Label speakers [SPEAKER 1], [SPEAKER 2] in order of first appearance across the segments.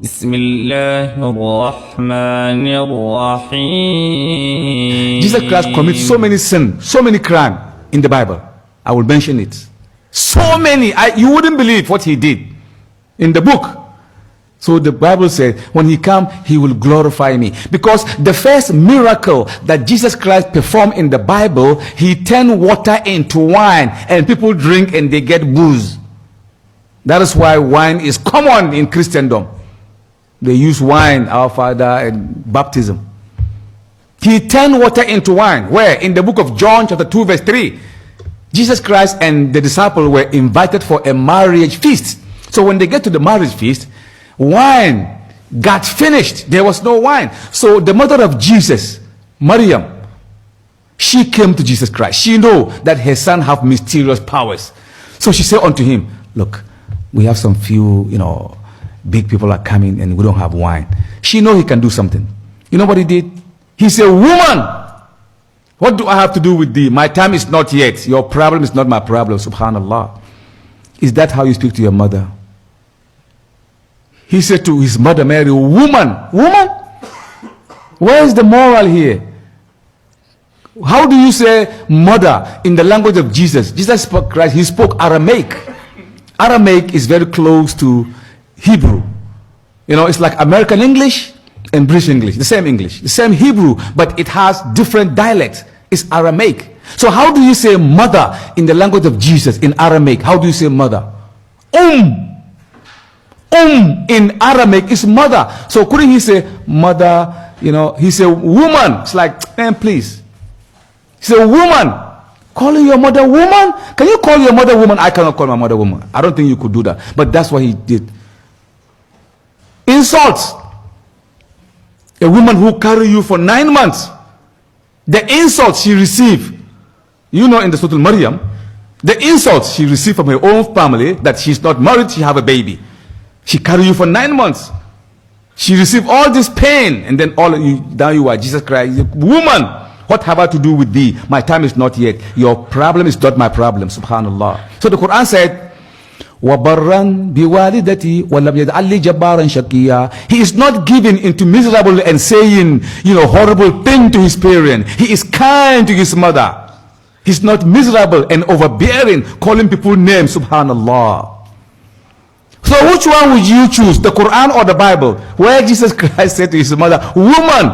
[SPEAKER 1] بسم الله الرحمن الرحيم.
[SPEAKER 2] Jesus Christ commits so many sins, so many crimes in the Bible. I will mention it. So many. You wouldn't believe what he did in the book. So the Bible says, when he comes, he will glorify me. Because the first miracle that Jesus Christ performed in the Bible, he turned water into wine, and people drink and they get booze. That is why wine is common in Christendom. They use wine, our Father, and baptism. He turned water into wine. Where? In the book of John chapter 2 verse 3. Jesus Christ and the disciples were invited for a marriage feast. So when they get to the marriage feast, wine got finished. There was no wine. So the mother of Jesus, Maryam, she came to Jesus Christ. She knew that her son have mysterious powers. So she said unto him, look, we have some few, big people are coming and we don't have wine. She know he can do something. You know what he did? He said, woman, what do I have to do with thee? My time is not yet. Your problem is not my problem. Subhanallah. Is that how you speak to your mother? He said to his mother Mary, woman, where is the moral here? How do you say mother in the language of Jesus? Jesus spoke Christ, he spoke Aramaic. Aramaic is very close to Hebrew. It's like American English and British English, the same English, the same Hebrew, but it has different dialects. It's Aramaic. So how do you say mother in the language of Jesus in Aramaic? How do you say mother? In Aramaic is mother. So couldn't he say mother? He said woman. It's like, man, please. He said woman. Calling your mother woman? Can you call your mother woman? I cannot call my mother woman. I don't think you could do that. But that's what he did. Insults. A woman who carried you for 9 months. The insults she received. In the Surah Maryam, the insults she received from her own family, that she's not married, she have a baby. She carried you for 9 months. She received all this pain, and then now you are Jesus Christ. Woman, what have I to do with thee? My time is not yet. Your problem is not my problem. Subhanallah. So the Quran said, وَبَرًّا بِوَالِدَتِي وَلَمْ يَجْعَلْ لِي جَبَّارًا شَقِيًّا. He is not given into miserable and saying, horrible thing to his parent. He is kind to his mother. He's not miserable and overbearing, calling people names. Subhanallah. So which one would you choose, the Quran or the Bible? Where Jesus Christ said to his mother, woman,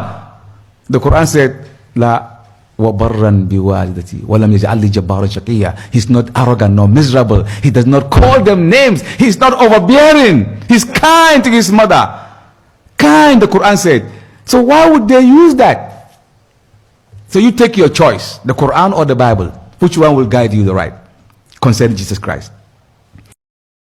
[SPEAKER 2] the Quran said, La وَبَرًّا بِوَالِدَتِي وَلَمْ يَجْعَلْ لِي جَبَّارًا شَقِيًّا. He's not arrogant nor miserable. He does not call them names. He's not overbearing. He's kind to his mother. Kind, the Quran said. So why would they use that? So you take your choice, the Quran or the Bible. Which one will guide you the right concerning Jesus Christ?